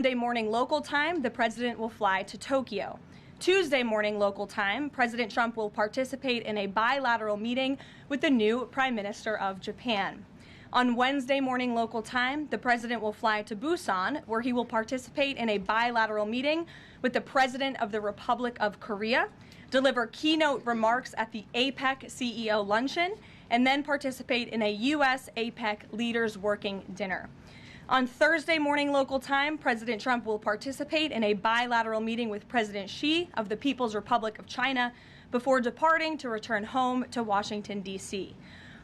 Monday morning local time, the president will fly to Tokyo. Tuesday morning local time, President Trump will participate in a bilateral meeting with the new Prime Minister of Japan. On Wednesday morning local time, the president will fly to Busan, where he will participate in a bilateral meeting with the President of the Republic of Korea, deliver keynote remarks at the APEC CEO luncheon, and then participate in a U.S. APEC leaders working dinner. On Thursday morning local time, President Trump will participate in a bilateral meeting with President Xi of the People's Republic of China before departing to return home to Washington, D.C.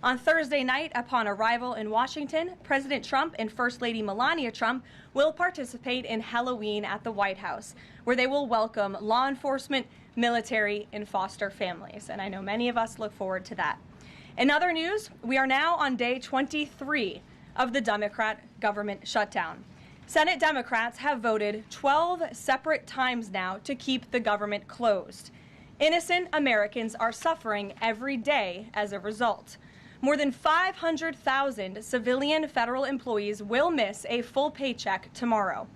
On Thursday night, upon arrival in Washington, President Trump and First Lady Melania Trump will participate in Halloween at the White House, where they will welcome law enforcement, military, and foster families. And I know many of us look forward to that. In other news, we are now on day 23 of the Democrat government shutdown. Senate Democrats have voted 12 separate times now to keep the government closed. Innocent Americans are suffering every day as a result. More than 500,000 civilian federal employees will miss a full paycheck tomorrow.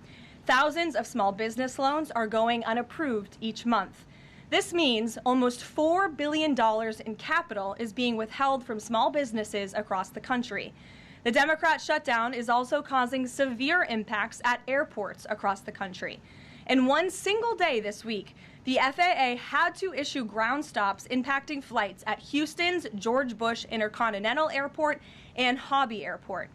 Thousands of small business loans are going unapproved each month. This means almost $4 billion in capital is being withheld from small businesses across the country. The Democrat shutdown is also causing severe impacts at airports across the country. In one single day this week, the FAA had to issue ground stops impacting flights at Houston's George Bush Intercontinental Airport and Hobby Airport.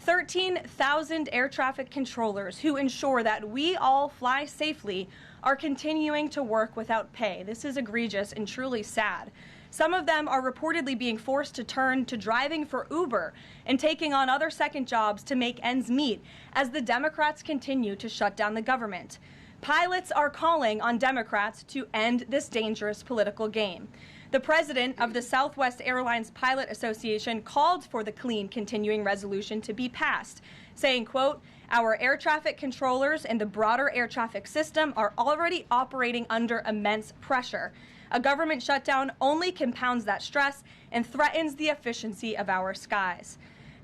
13,000 air traffic controllers who ensure that we all fly safely are continuing to work without pay. This is egregious and truly sad. Some of them are reportedly being forced to turn to driving for Uber and taking on other second jobs to make ends meet as the Democrats continue to shut down the government. Pilots are calling on Democrats to end this dangerous political game. The president of the Southwest Airlines Pilot Association called for the clean continuing resolution to be passed, saying, quote, "Our air traffic controllers and the broader air traffic system are already operating under immense pressure. A government shutdown only compounds that stress and threatens the efficiency of our skies."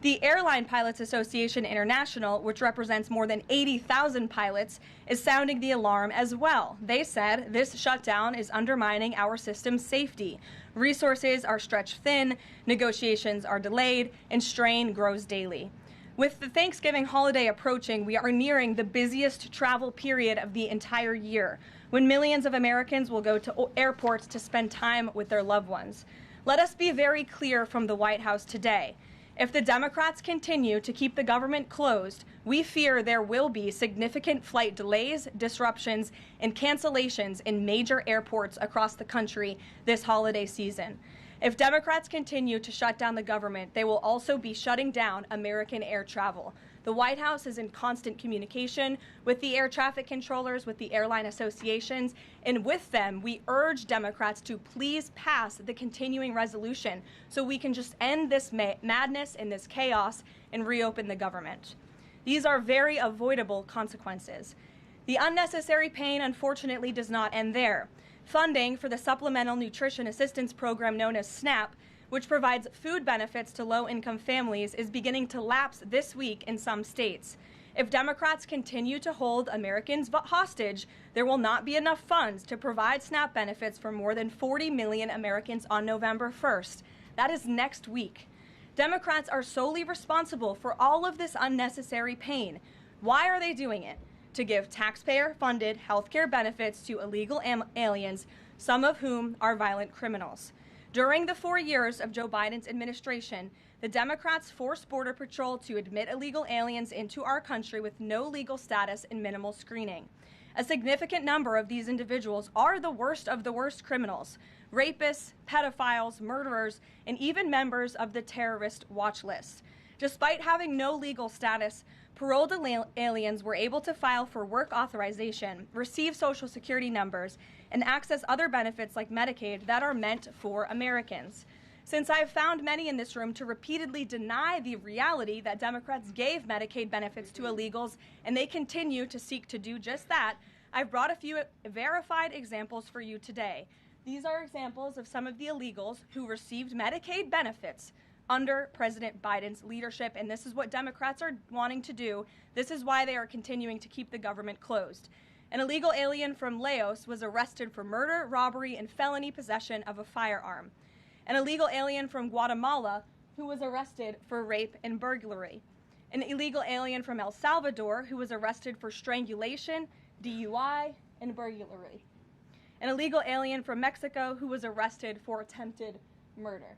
The Airline Pilots Association International, which represents more than 80,000 pilots, is sounding the alarm as well. They said this shutdown is undermining our system's safety. Resources are stretched thin, negotiations are delayed, and strain grows daily. With the Thanksgiving holiday approaching, we are nearing the busiest travel period of the entire year, when millions of Americans will go to airports to spend time with their loved ones. Let us be very clear from the White House today. If the Democrats continue to keep the government closed, we fear there will be significant flight delays, disruptions, and cancellations in major airports across the country this holiday season. If Democrats continue to shut down the government, they will also be shutting down American air travel. The White House is in constant communication with the air traffic controllers, with the airline associations, and with them, we urge Democrats to please pass the continuing resolution so we can just end this madness and this chaos and reopen the government. These are very avoidable consequences. The unnecessary pain, unfortunately, does not end there. Funding for the Supplemental Nutrition Assistance Program known as SNAP, which provides food benefits to low-income families, is beginning to lapse this week in some states. If Democrats continue to hold Americans hostage, there will not be enough funds to provide SNAP benefits for more than 40 million Americans on November 1st. That is next week. Democrats are solely responsible for all of this unnecessary pain. Why are they doing it? To give taxpayer-funded health care benefits to illegal aliens, some of whom are violent criminals. During the 4 years of Joe Biden's administration, the Democrats forced Border Patrol to admit illegal aliens into our country with no legal status and minimal screening. A significant number of these individuals are the worst of the worst criminals: rapists, pedophiles, murderers, and even members of the terrorist watch list. Despite having no legal status, paroled aliens were able to file for work authorization, receive Social Security numbers, and access other benefits like Medicaid that are meant for Americans. Since I have found many in this room to repeatedly deny the reality that Democrats gave Medicaid benefits to illegals, and they continue to seek to do just that, I've brought a few verified examples for you today. These are examples of some of the illegals who received Medicaid benefits under President Biden's leadership, and this is what Democrats are wanting to do. This is why they are continuing to keep the government closed. An illegal alien from Laos was arrested for murder, robbery, and felony possession of a firearm. An illegal alien from Guatemala who was arrested for rape and burglary. An illegal alien from El Salvador who was arrested for strangulation, DUI, and burglary. An illegal alien from Mexico who was arrested for attempted murder.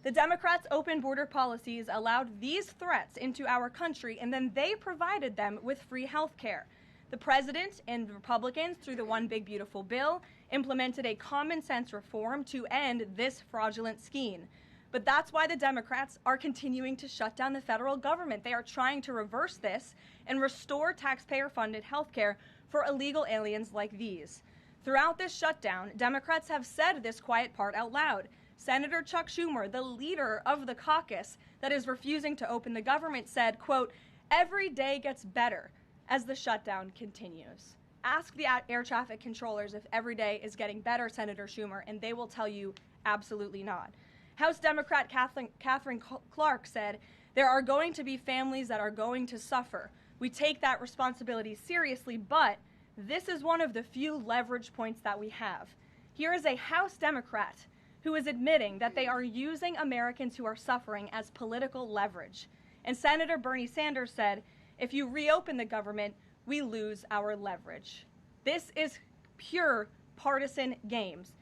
The Democrats' open border policies allowed these threats into our country, and then they provided them with free health care. The president and Republicans, through the One Big Beautiful Bill, implemented a common sense reform to end this fraudulent scheme. But that's why the Democrats are continuing to shut down the federal government. They are trying to reverse this and restore taxpayer-funded health care for illegal aliens like these. Throughout this shutdown, Democrats have said this quiet part out loud. Senator Chuck Schumer, the leader of the caucus that is refusing to open the government, said, quote, "Every day gets better as the shutdown continues." Ask the air traffic controllers if every day is getting better, Senator Schumer, and they will tell you absolutely not. House Democrat Catherine Clark said, "There are going to be families that are going to suffer. We take that responsibility seriously, but this is one of the few leverage points that we have." Here is a House Democrat who is admitting that they are using Americans who are suffering as political leverage. And Senator Bernie Sanders said, "If you reopen the government, we lose our leverage." This is pure partisan games.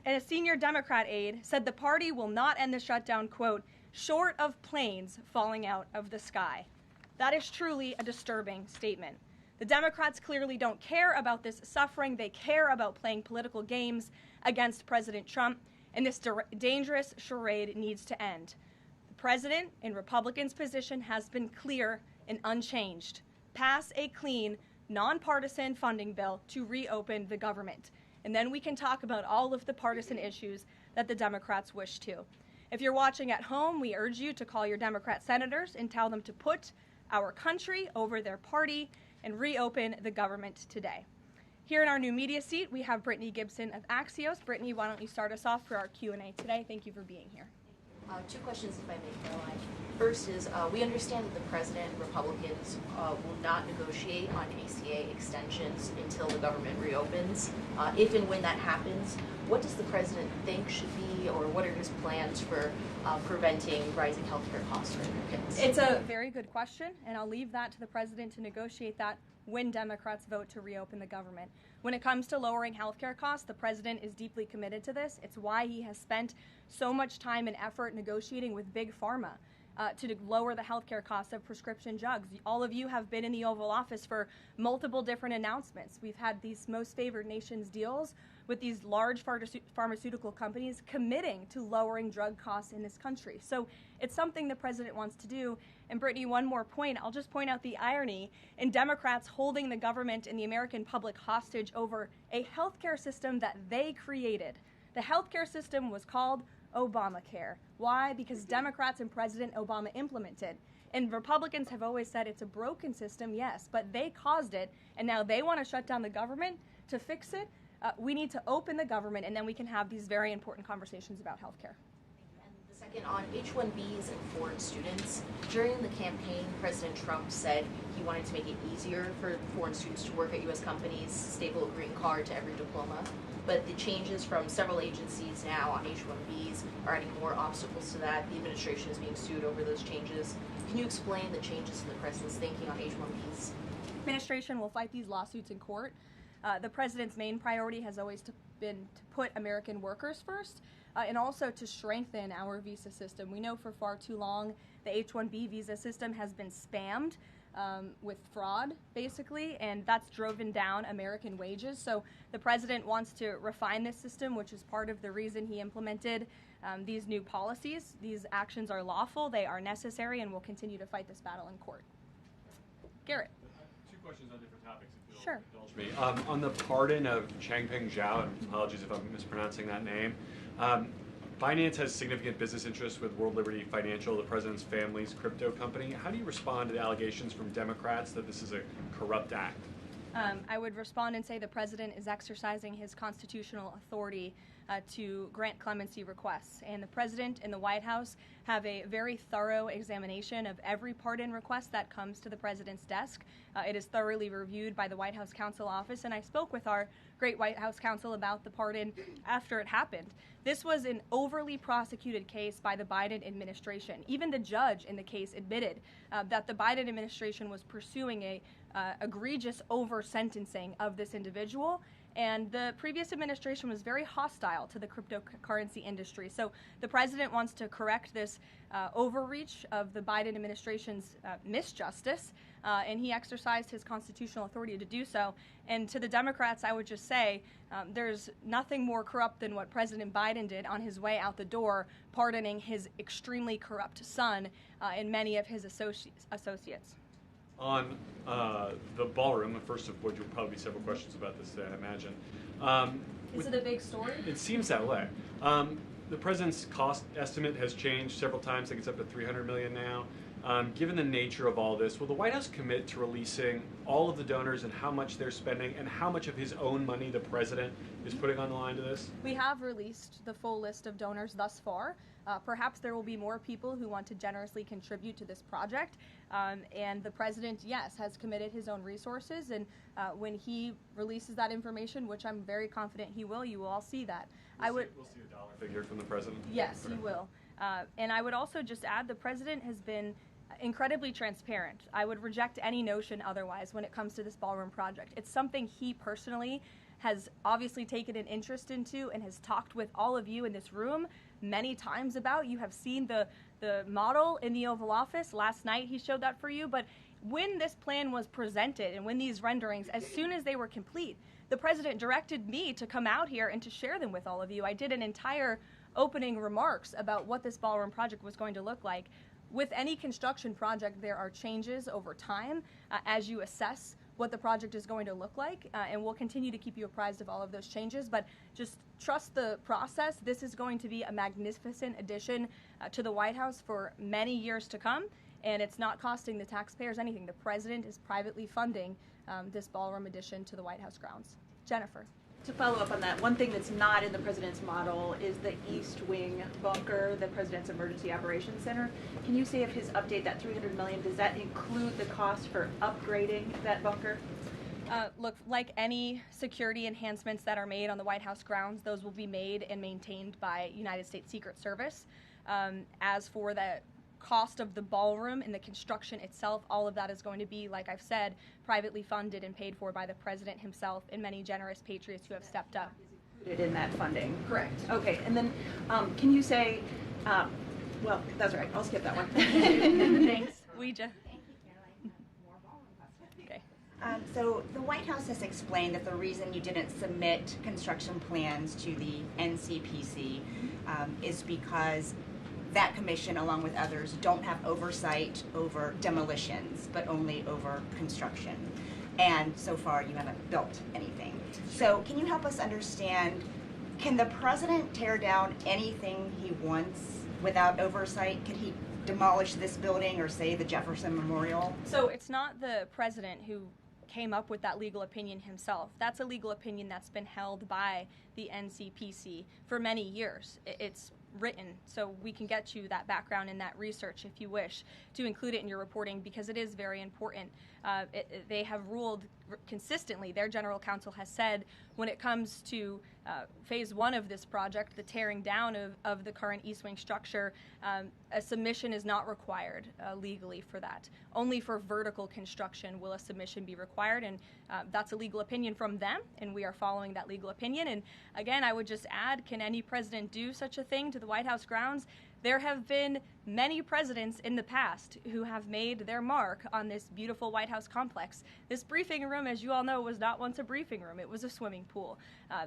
A senior Democrat aide said the party will not end the shutdown, quote, "short of planes falling out of the sky." That is truly a disturbing statement. The Democrats clearly don't care about this suffering. They care about playing political games against President Trump, and this dangerous charade needs to end. The president and Republicans' position has been clear and unchanged. Pass a clean, nonpartisan funding bill to reopen the government. And then we can talk about all of the partisan issues that the Democrats wish to. If you're watching at home, we urge you to call your Democrat senators and tell them to put our country over their party and reopen the government today. Here in our new media seat, we have Brittany Gibson of Axios. Brittany, why don't you start us off for our Q&A today? Thank you for being here. Two questions, if I may, Karoline. First is, we understand that the president and Republicans will not negotiate on ACA extensions until the government reopens. If and when that happens, what does the president think should be, or what are his plans for preventing rising healthcare costs for Americans? It's a very good question, and I'll leave that to the president to negotiate that when Democrats vote to reopen the government. When it comes to lowering healthcare costs, the president is deeply committed to this. It's why he has spent so much time and effort negotiating with Big Pharma to lower the healthcare costs of prescription drugs. All of you have been in the Oval Office for multiple different announcements. We've had these most favored nations deals with these large pharmaceutical companies committing to lowering drug costs in this country. So it's something the president wants to do. And Brittany, one more point. I'll just point out the irony in Democrats holding the government and the American public hostage over a healthcare system that they created. The healthcare system was called Obamacare. Why? Because Democrats and President Obama implemented. And Republicans have always said it's a broken system, yes, but they caused it, and now they want to shut down the government to fix it. We need to open the government, and then we can have these very important conversations about health care. And the second, on H-1Bs and foreign students, during the campaign, President Trump said he wanted to make it easier for foreign students to work at U.S. companies, staple a green card to every diploma. But the changes from several agencies now on H-1Bs are adding more obstacles to that. The administration is being sued over those changes. Can you explain the changes in the president's thinking on H-1Bs? Administration will fight these lawsuits in court. The president's main priority has always been to put American workers first and also to strengthen our visa system. We know for far too long the H-1B visa system has been spammed with fraud, basically, and that's driven down American wages. So the president wants to refine this system, which is part of the reason he implemented these new policies. These actions are lawful, they are necessary, and we'll continue to fight this battle in court. Garrett. Two questions on different topics, if you'll Sure. indulge me. On the pardon of Changpeng Zhao, and apologies if I'm mispronouncing that name, Binance has significant business interests with World Liberty Financial, the president's family's crypto company. How do you respond to the allegations from Democrats that this is a corrupt act? I would respond and say the president is exercising his constitutional authority to grant clemency requests. And the President and the White House have a very thorough examination of every pardon request that comes to the President's desk. It is thoroughly reviewed by the White House Counsel Office, and I spoke with our great White House counsel about the pardon after it happened. This was an overly prosecuted case by the Biden administration. Even the judge in the case admitted that the Biden administration was pursuing a egregious over-sentencing of this individual, and the previous administration was very hostile to the cryptocurrency industry. So the President wants to correct this overreach of the Biden administration's misjustice, and he exercised his constitutional authority to do so. And to the Democrats, I would just say there's nothing more corrupt than what President Biden did on his way out the door, pardoning his extremely corrupt son and many of his associates. On the ballroom, the first of which will probably be several questions about this today, I imagine. Is it a big story? It seems that way. The President's cost estimate has changed several times. I think it's up to $300 million now. Given the nature of all this, will the White House commit to releasing all of the donors and how much they're spending and how much of his own money the President is putting on the line to this? We have released the full list of donors thus far. Perhaps there will be more people who want to generously contribute to this project. And the President, yes, has committed his own resources. And when he releases that information, which I'm very confident he will, you will all see that. We'll see a dollar figure from the President? Yes, Okay. he will. And I would also just add the President has been incredibly transparent. I would reject any notion otherwise when it comes to this ballroom project. It's something he personally has obviously taken an interest into and has talked with all of you in this room many times about. You have seen the model in the Oval Office. Last night he showed that for you. But when this plan was presented and when these renderings, as soon as they were complete, the President directed me to come out here and to share them with all of you. I did an entire opening remarks about what this ballroom project was going to look like. With any construction project, there are changes over time as you assess what the project is going to look like, and we'll continue to keep you apprised of all of those changes, but just trust the process. This is going to be a magnificent addition to the White House for many years to come, and it's not costing the taxpayers anything. The President is privately funding this ballroom addition to the White House grounds. Jennifer. To follow up on that, one thing that's not in the President's model is the East Wing bunker, the President's Emergency Operations Center. Can you say if his update, that $300 million, does that include the cost for upgrading that bunker? Look, like any security enhancements that are made on the White House grounds, those will be made and maintained by United States Secret Service. As for the cost of the ballroom and the construction itself, all of that is going to be, like I've said, privately funded and paid for by the President himself and many generous patriots who have stepped up. Is included in that funding? Correct. Okay, and then can you say, well, that's all right, I'll skip that one. Thanks. We just. Thank you, Karoline. More ballroom questions. Okay. So the White House has explained that the reason you didn't submit construction plans to the NCPC is because that commission, along with others, don't have oversight over demolitions, but only over construction. And so far, you haven't built anything. So can you help us understand, can the President tear down anything he wants without oversight? Could he demolish this building or, say, the Jefferson Memorial? So it's not the President who came up with that legal opinion himself. That's a legal opinion that's been held by the NCPC for many years. It's written, so we can get you that background and that research if you wish to include it in your reporting, because it is very important. They have ruled consistently, their general counsel has said, when it comes to phase one of this project, the tearing down of the current East Wing structure, a submission is not required legally for that. Only for vertical construction will a submission be required, and that's a legal opinion from them, and we are following that legal opinion. And again, I would just add, can any president do such a thing to the White House grounds? There have been many presidents in the past who have made their mark on this beautiful White House complex. This briefing room, as you all know, was not once a briefing room. It was a swimming pool.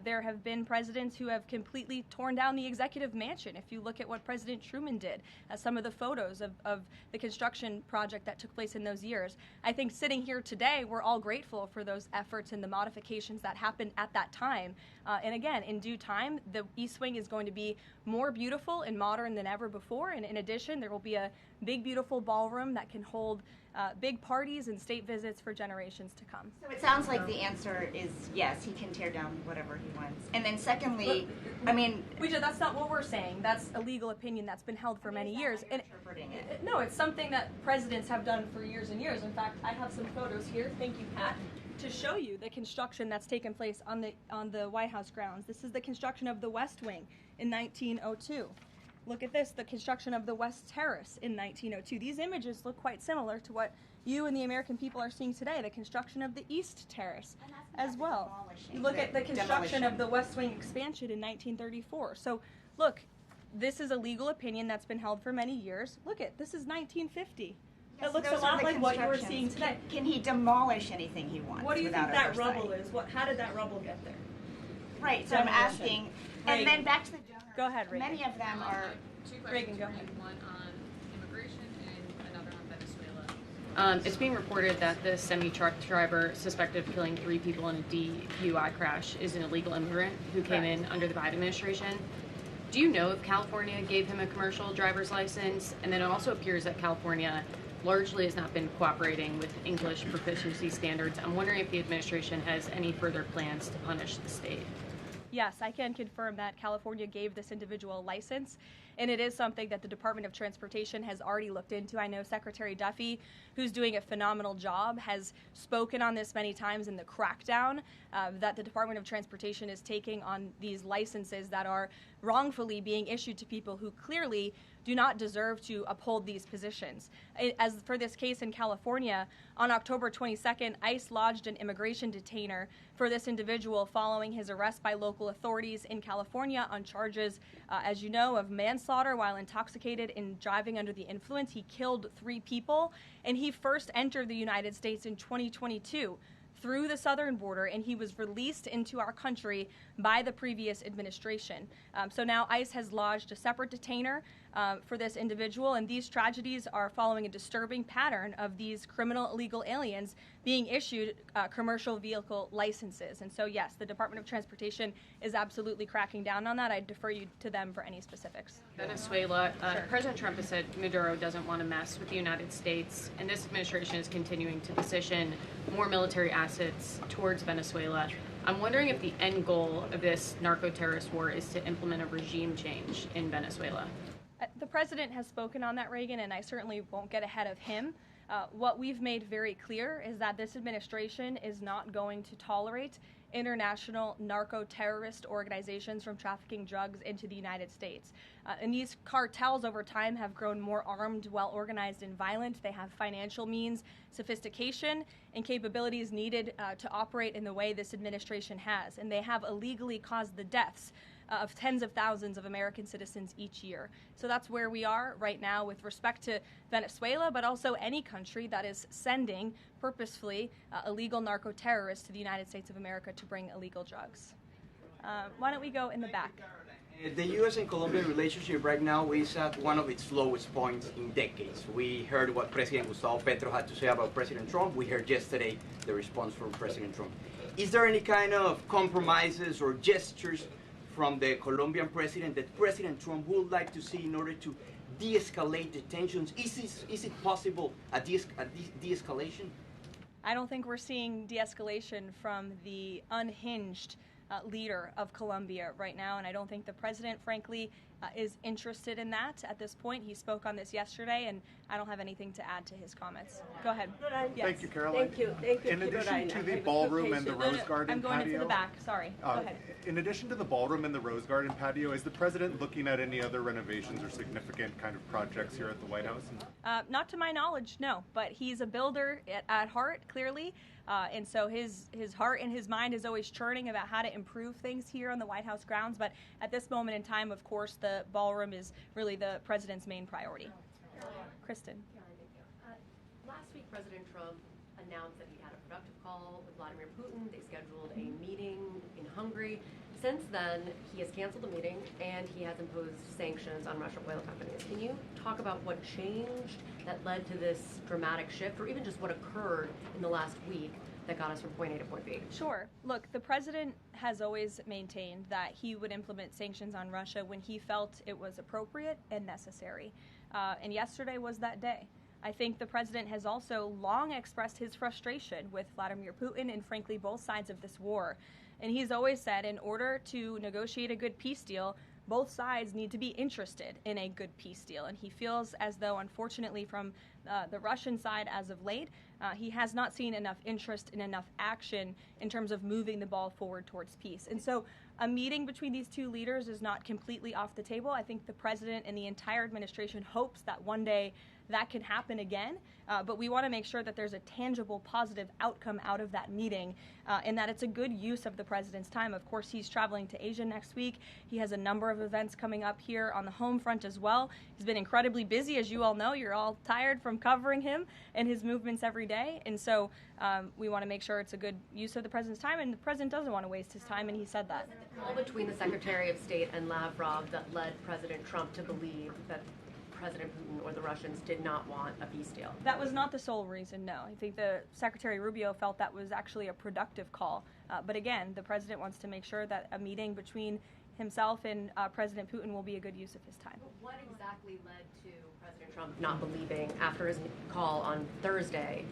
There have been presidents who have completely torn down the executive mansion. If you look at what President Truman did, some of the photos of the construction project that took place in those years, I think sitting here today, we're all grateful for those efforts and the modifications that happened at that time. And again, in due time, the East Wing is going to be more beautiful and modern than ever before. And in addition, there will be a big, beautiful ballroom that can hold big parties and state visits for generations to come. So it sounds like the answer is yes, he can tear down whatever he wants. And then secondly, that's not what we're saying. That's a legal opinion that's been held for many years. And interpreting it. No, it's something that presidents have done for years and years. In fact, I have some photos here. Thank you, Pat, to show you the construction that's taken place on the White House grounds. This is the construction of the West Wing in 1902. Look at this, the construction of the West Terrace in 1902. These images look quite similar to what you and the American people are seeing today, the construction of the East Terrace as well. You look at the construction of the West Wing expansion in 1934. So look, this is a legal opinion that's been held for many years. Look at, this is 1950. Yes, it looks a lot like what you were seeing today. Can he demolish anything he wants? What do you think that rubble is? How did that rubble get there? Right, so I'm asking, and then back to the donors. Go ahead, Reagan. Many of them are... Two Reagan, questions, go ahead. One on immigration and another on Venezuela. It's being reported that the semi-truck driver suspected of killing 3 people in a DUI crash is an illegal immigrant who came in under the Biden administration. Do you know if California gave him a commercial driver's license? And then it also appears that California largely has not been cooperating with English proficiency standards. I'm wondering if the administration has any further plans to punish the state. Yes, I can confirm that California gave this individual a license, and it is something that the Department of Transportation has already looked into. I know Secretary Duffy, who's doing a phenomenal job, has spoken on this many times in the crackdown that the Department of Transportation is taking on these licenses that are wrongfully being issued to people who clearly do not deserve to uphold these positions. As for this case in California, on October 22nd, ICE lodged an immigration detainer for this individual following his arrest by local authorities in California on charges, as you know, of manslaughter while intoxicated and driving under the influence. He killed 3 people, and he first entered the United States in 2022 through the southern border, and he was released into our country by the previous administration. So now ICE has lodged a separate detainer for this individual, and these tragedies are following a disturbing pattern of these criminal illegal aliens being issued commercial vehicle licenses. And so yes, the Department of Transportation is absolutely cracking down on that. I defer you to them for any specifics. Venezuela, President Trump has said Maduro doesn't want to mess with the United States, and this administration is continuing to position more military assets towards Venezuela. I'm wondering if the end goal of this narco-terrorist war is to implement a regime change in Venezuela. The president has spoken on that, Reagan, and I certainly won't get ahead of him. What we've made very clear is that this administration is not going to tolerate international narco-terrorist organizations from trafficking drugs into the United States. And these cartels over time have grown more armed, well-organized, and violent. They have financial means, sophistication, and capabilities needed to operate in the way this administration has. And they have illegally caused the deaths of tens of thousands of American citizens each year. So that's where we are right now with respect to Venezuela, but also any country that is sending purposefully illegal narco-terrorists to the United States of America to bring illegal drugs. Why don't we go in the back? The U.S. and Colombia relationship right now is at one of its lowest points in decades. We heard what President Gustavo Petro had to say about President Trump. We heard yesterday the response from President Trump. Is there any kind of compromises or gestures from the Colombian president that President Trump would like to see in order to de-escalate the tensions? Is it possible a de-escalation? I don't think we're seeing de-escalation from the unhinged leader of Colombia right now, and I don't think the president, frankly, is interested in that at this point. He spoke on this yesterday, and I don't have anything to add to his comments. Go ahead. Yes. Thank you, Caroline. Thank you. In addition to the ballroom and the Rose Garden I'm going patio, into the back. Sorry. Go ahead. In addition to the ballroom and the Rose Garden patio, is the president looking at any other renovations or significant kind of projects here at the White House? Not to my knowledge, no. But he's a builder at heart, clearly. And so his heart and his mind is always churning about how to improve things here on the White House grounds. But at this moment in time, of course, the ballroom is really the president's main priority. Kristen. Last week, President Trump announced that he had a productive call with Vladimir Putin. They scheduled a meeting in Hungary. Since then, he has canceled the meeting and he has imposed sanctions on Russian oil companies. Can you talk about what changed that led to this dramatic shift, or even just what occurred in the last week that got us from point A to point B? Sure. Look, the president has always maintained that he would implement sanctions on Russia when he felt it was appropriate and necessary. And yesterday was that day. I think the president has also long expressed his frustration with Vladimir Putin and, frankly, both sides of this war. And he's always said in order to negotiate a good peace deal, both sides need to be interested in a good peace deal. And he feels as though, unfortunately, from the Russian side as of late, he has not seen enough interest and enough action in terms of moving the ball forward towards peace. And so a meeting between these two leaders is not completely off the table. I think the president and the entire administration hopes that one day that can happen again, but we want to make sure that there's a tangible, positive outcome out of that meeting, and that it's a good use of the president's time. Of course, he's traveling to Asia next week. He has a number of events coming up here on the home front as well. He's been incredibly busy, as you all know. You're all tired from covering him and his movements every day, and so we want to make sure it's a good use of the president's time, and the president doesn't want to waste his time, and he said that. Was it the call between the Secretary of State and Lavrov that led President Trump to believe that President Putin or the Russians did not want a peace deal? That was not the sole reason, no. I think the Secretary Rubio felt that was actually a productive call. But again, the president wants to make sure that a meeting between himself and President Putin will be a good use of his time. What exactly led to President Trump not believing, after his call on Thursday,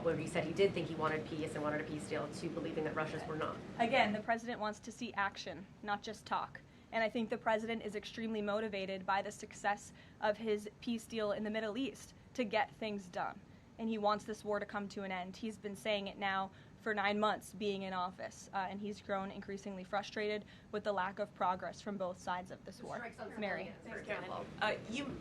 where he said he did think he wanted peace and wanted a peace deal, to believing that Russians were not? Again, the president wants to see action, not just talk. And I think the president is extremely motivated by the success of his peace deal in the Middle East to get things done. And he wants this war to come to an end. He's been saying it now for 9 months being in office, and he's grown increasingly frustrated with the lack of progress from both sides of this war. Mary. For example.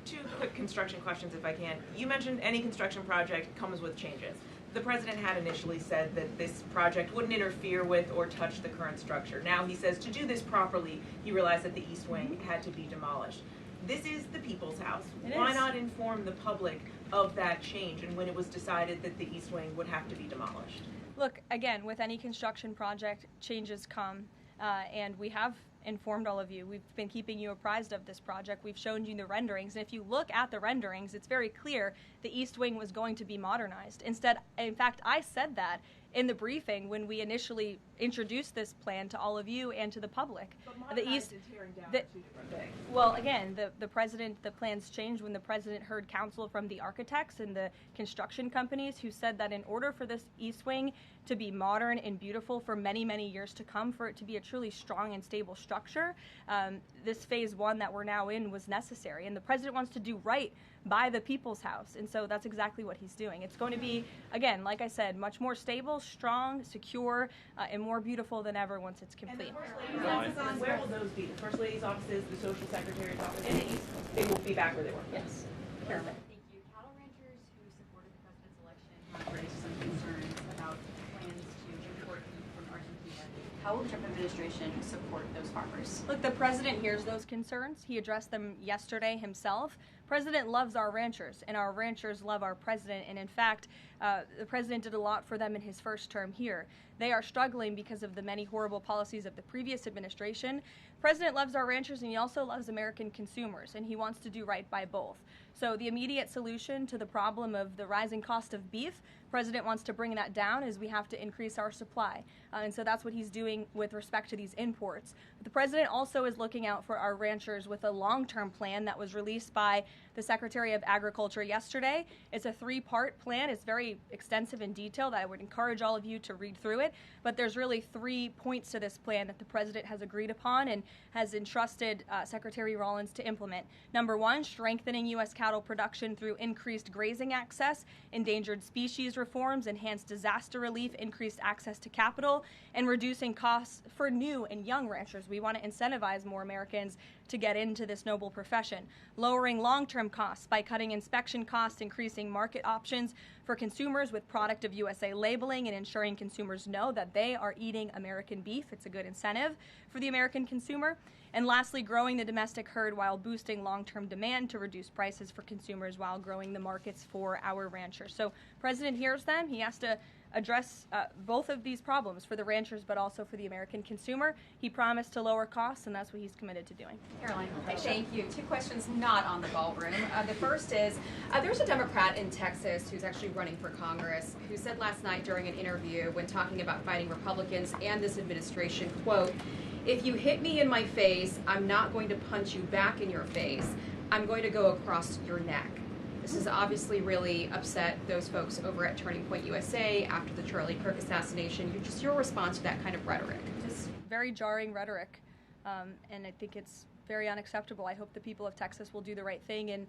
Two quick construction questions, if I can. You mentioned any construction project comes with changes. The president had initially said that this project wouldn't interfere with or touch the current structure. Now he says to do this properly, he realized that the East Wing had to be demolished. This is the people's house. Why not inform the public of that change and when it was decided that the East Wing would have to be demolished? Look, again, with any construction project, changes come, and we have informed all of you. We've been keeping you apprised of this project. We've shown you the renderings, and if you look at the renderings, it's very clear the East Wing was going to be modernized. Instead, in fact, I said that in the briefing when we initially introduced this plan to all of you and to the public. But modernized and tearing down are two different things. Well, again, the plans changed when the president heard counsel from the architects and the construction companies who said that in order for this East Wing to be modern and beautiful for many, many years to come, for it to be a truly strong and stable structure, this phase one that we're now in was necessary. And the president wants to do right by the people's house. And so that's exactly what he's doing. It's going to be, again, like I said, much more stable, strong, secure, and more beautiful than ever once it's complete. And the First Lady's offices, where will those be? The First Lady's offices, the Social Secretary's office, and the East, they will be back where they were. Yes. Thank you. Cattle ranchers who supported the president's election have raised some concerns about plans to import beef from Argentina. How will the Trump administration support those farmers? Look, the president hears those concerns. He addressed them yesterday himself. President loves our ranchers, and our ranchers love our president. And in fact, the president did a lot for them in his first term here. They are struggling because of the many horrible policies of the previous administration. The president loves our ranchers, and he also loves American consumers, and he wants to do right by both. So the immediate solution to the problem of the rising cost of beef, the president wants to bring that down as we have to increase our supply. And so that's what he's doing with respect to these imports. But the president also is looking out for our ranchers with a long-term plan that was released by the Secretary of Agriculture yesterday. It's a 3-part plan. It's very extensive and detailed. I would encourage all of you to read through it. But there's really 3 points to this plan that the president has agreed upon and has entrusted Secretary Rollins to implement. Number 1, strengthening U.S. cattle production through increased grazing access, endangered species reforms, enhanced disaster relief, increased access to capital, and reducing costs for new and young ranchers. We want to incentivize more Americans to get into this noble profession. Lowering long-term costs by cutting inspection costs, increasing market options for consumers with product of USA labeling, and ensuring consumers know that they are eating American beef. It's a good incentive for the American consumer. And lastly, growing the domestic herd while boosting long-term demand to reduce prices for consumers while growing the markets for our ranchers. So President hears them. He has to address both of these problems for the ranchers but also for the American consumer. He promised to lower costs, and that's what he's committed to doing. Karoline, thank you. 2 questions not on the ballroom. The first is, there's a Democrat in Texas who's actually running for Congress who said last night during an interview when talking about fighting Republicans and this administration, quote, "If you hit me in my face, I'm not going to punch you back in your face. I'm going to go across your neck." This has obviously really upset those folks over at Turning Point USA after the Charlie Kirk assassination. Your response to that kind of rhetoric? Just very jarring rhetoric, and I think it's very unacceptable. I hope the people of Texas will do the right thing and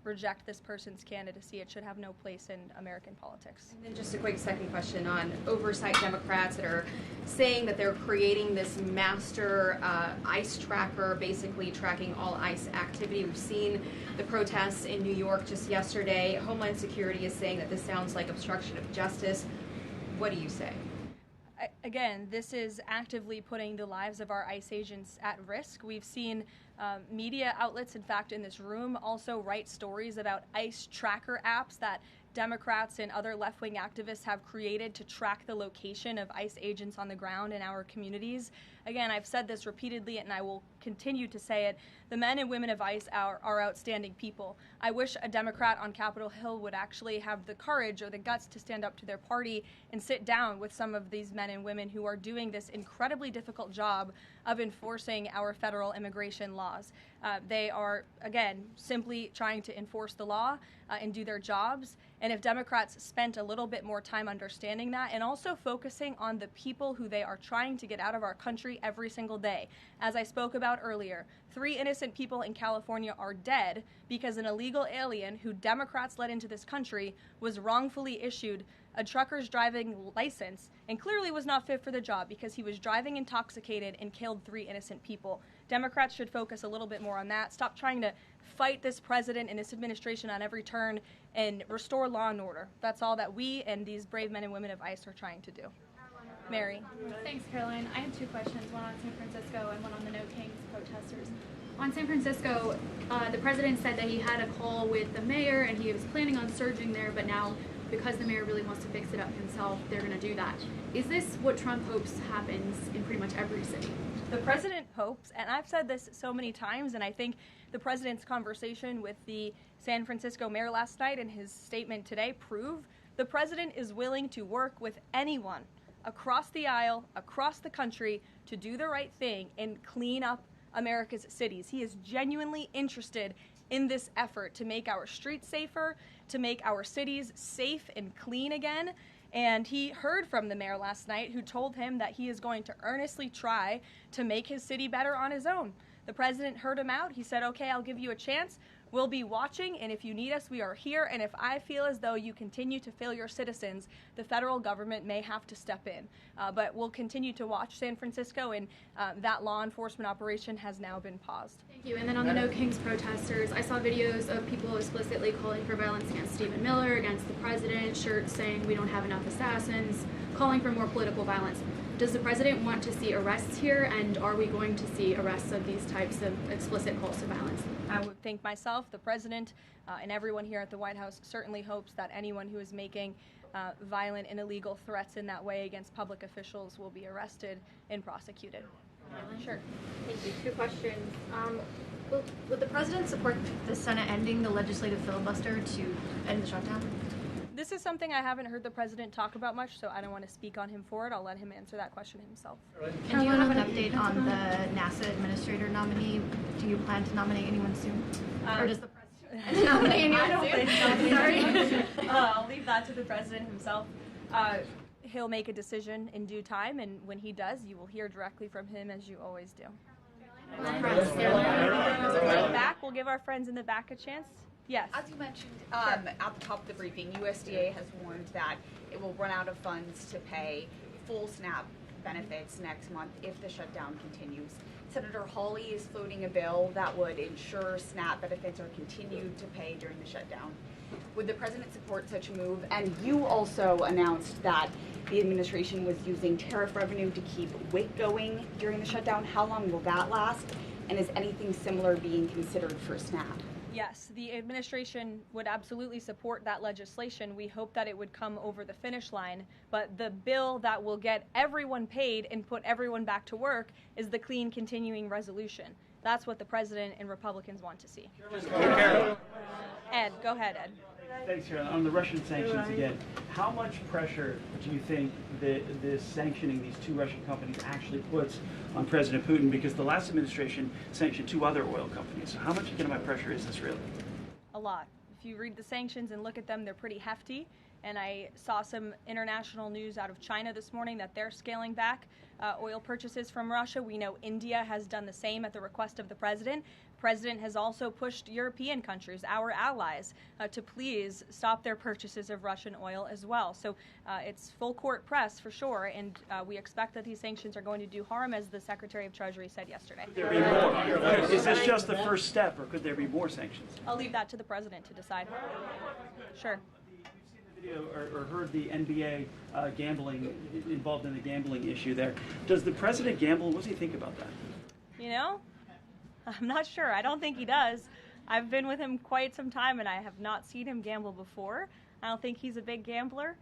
reject this person's candidacy. It should have no place in American politics. And then just a quick second question on oversight Democrats that are saying that they're creating this master ICE tracker, basically tracking all ICE activity. We've seen the protests in New York just yesterday. Homeland Security is saying that this sounds like obstruction of justice. What do you say? Again, this is actively putting the lives of our ICE agents at risk. We've seen media outlets, in fact, in this room, also write stories about ICE tracker apps that Democrats and other left-wing activists have created to track the location of ICE agents on the ground in our communities. Again, I've said this repeatedly and I will continue to say it. The men and women of ICE are outstanding people. I wish a Democrat on Capitol Hill would actually have the courage or the guts to stand up to their party and sit down with some of these men and women who are doing this incredibly difficult job of enforcing our federal immigration laws. They are, again, simply trying to enforce the law and do their jobs. And if Democrats spent a little bit more time understanding that and also focusing on the people who they are trying to get out of our country every single day. As I spoke about earlier, 3 innocent people in California are dead because an illegal alien who Democrats let into this country was wrongfully issued a trucker's driving license and clearly was not fit for the job because he was driving intoxicated and killed 3 innocent people. Democrats should focus a little bit more on that. Stop trying to fight this president and this administration on every turn and restore law and order. That's all that we and these brave men and women of ICE are trying to do. Mary. Thanks, Caroline. I have 2 questions, one on San Francisco and one on the No Kings protesters. On San Francisco, the president said that he had a call with the mayor and he was planning on surging there, but now because the mayor really wants to fix it up himself, they're going to do that. Is this what Trump hopes happens in pretty much every city? The president hopes, and I've said this so many times, and I think the president's conversation with the San Francisco mayor last night and his statement today prove the president is willing to work with anyone across the aisle, across the country, to do the right thing and clean up America's cities. He is genuinely interested in this effort to make our streets safer, to make our cities safe and clean again. And he heard from the mayor last night who told him that he is going to earnestly try to make his city better on his own. The president heard him out. He said, okay, I'll give you a chance. We'll be watching, and if you need us, we are here. And if I feel as though you continue to fail your citizens, the federal government may have to step in. But we'll continue to watch San Francisco, and that law enforcement operation has now been paused. Thank you. And then on the No Kings protesters, I saw videos of people explicitly calling for violence against Stephen Miller, against the president, shirts saying we don't have enough assassins, calling for more political violence. Does the president want to see arrests here, and are we going to see arrests of these types of explicit calls to violence? I would think myself, the president, and everyone here at the White House certainly hopes that anyone who is making violent and illegal threats in that way against public officials will be arrested and prosecuted. Sure. Thank you. 2 questions. Would the president support the Senate ending the legislative filibuster to end the shutdown? This is something I haven't heard the president talk about much, so I don't want to speak on him for it. I'll let him answer that question himself. And do you have an update on the NASA administrator nominee? Do you plan to nominate anyone soon? Or does the president nominate anyone I don't soon? think so. Sorry. I'll leave that to the president himself. He'll make a decision in due time, and when he does, you will hear directly from him, as you always do. Back, we'll give our friends in the back a chance. Yes. As you mentioned at the top of the briefing, USDA has warned that it will run out of funds to pay full SNAP benefits next month if the shutdown continues. Senator Hawley is floating a bill that would ensure SNAP benefits are continued to pay during the shutdown. Would the president support such a move? And you also announced that the administration was using tariff revenue to keep WIC going during the shutdown. How long will that last? And is anything similar being considered for SNAP? Yes, the administration would absolutely support that legislation. We hope that it would come over the finish line, but the bill that will get everyone paid and put everyone back to work is the clean continuing resolution. That's what the president and Republicans want to see. Ed, go ahead, Ed. Thanks, Caroline. On the Russian sanctions again, how much pressure do you think this sanctioning these 2 Russian companies actually puts on President Putin? Because the last administration sanctioned 2 other oil companies. So how much economic pressure is this really? A lot. if you read the sanctions and look at them, they're pretty hefty. And I saw some international news out of China this morning that they're scaling back oil purchases from Russia. We know India has done the same at the request of the president. The president has also pushed European countries, our allies, to please stop their purchases of Russian oil as well. So it's full court press for sure, and we expect that these sanctions are going to do harm, as the Secretary of Treasury said yesterday. Could there be more? Is this just the first step, or could there be more sanctions? I'll leave that to the president to decide. Sure. Or heard the NBA gambling, involved in the gambling issue there. Does the president gamble? What does he think about that? You know, I'm not sure. I don't think he does. I've been with him quite some time, and I have not seen him gamble before. I don't think he's a big gambler,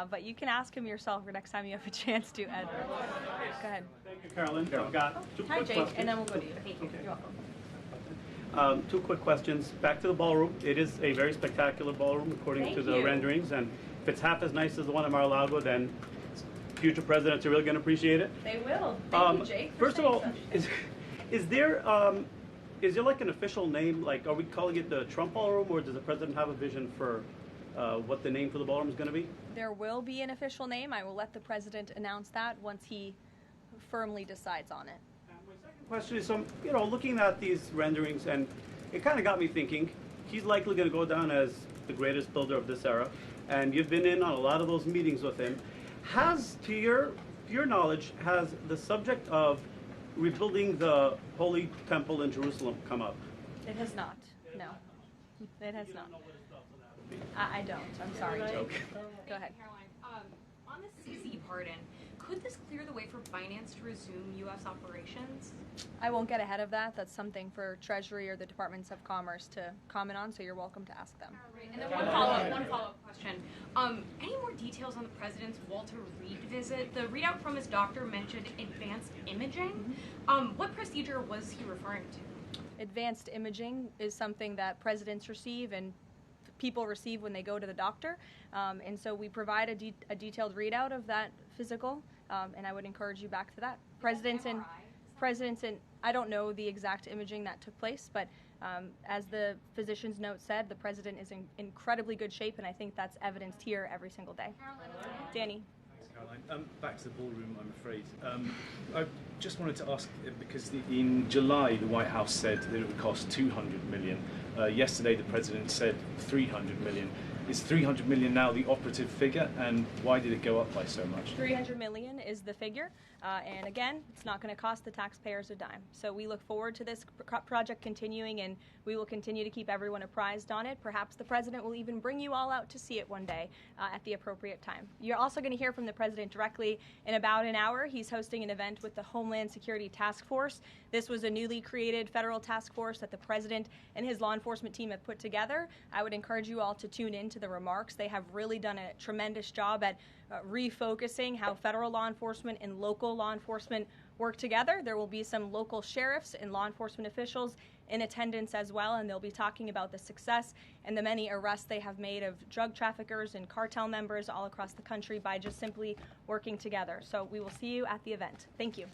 but you can ask him yourself next time you have a chance to, Ed. Go ahead. Thank you, Karoline. I've got two Hi, quick Jake, questions. and then we'll go to you. Thank you. Okay. You're welcome. Two quick questions. Back to the ballroom. It is a very spectacular ballroom, according Thank to the you. renderings. And if it's half as nice as the one in Mar-a-Lago, then future presidents are really going to appreciate it. They will. Thank you, Jake. First of all, is there like an official name? Like, are we calling it the Trump Ballroom, or does the president have a vision for what the name for the ballroom is going to be? There will be an official name. I will let the president announce that once he firmly decides on it. Question is, looking at these renderings, and it kind of got me thinking, he's likely going to go down as the greatest builder of this era, and you've been in on a lot of those meetings with him. Has, to your knowledge, has the subject of rebuilding the Holy Temple in Jerusalem come up? It has not. No. It has not. I don't. I'm sorry, Jake. Go ahead. Karoline, on the CC pardon, could this clear the way for finance to resume U.S. operations? I won't get ahead of that. That's something for Treasury or the Departments of Commerce to comment on, so you're welcome to ask them. And then one follow-up question. Any more details on the president's Walter Reed visit? The readout from his doctor mentioned advanced imaging. What procedure was he referring to? Advanced imaging is something that presidents receive and people receive when they go to the doctor, and so we provide a detailed readout of that physical, and I would encourage you back to that. Presidents and I don't know the exact imaging that took place, but as the physician's note said, the president is in incredibly good shape, and I think that's evidenced here every single day. Danny. Caroline. Back to the ballroom, I'm afraid. I just wanted to ask, because in July the White House said that it would cost $200 million. Yesterday the president said $300 million. Is $300 million now the operative figure, and why did it go up by so much? $300 million is the figure, and again, it's not going to cost the taxpayers a dime. So we look forward to this project continuing, and we will continue to keep everyone apprised on it. Perhaps the president will even bring you all out to see it one day at the appropriate time. You're also going to hear from the president directly in about an hour. He's hosting an event with the Homeland Security Task Force. This was a newly created federal task force that the president and his law enforcement team have put together. I would encourage you all to tune in to the remarks. They have really done a tremendous job at refocusing how federal law enforcement and local law enforcement work together. There will be some local sheriffs and law enforcement officials in attendance as well, and they'll be talking about the success and the many arrests they have made of drug traffickers and cartel members all across the country by just simply working together. So we will see you at the event. Thank you.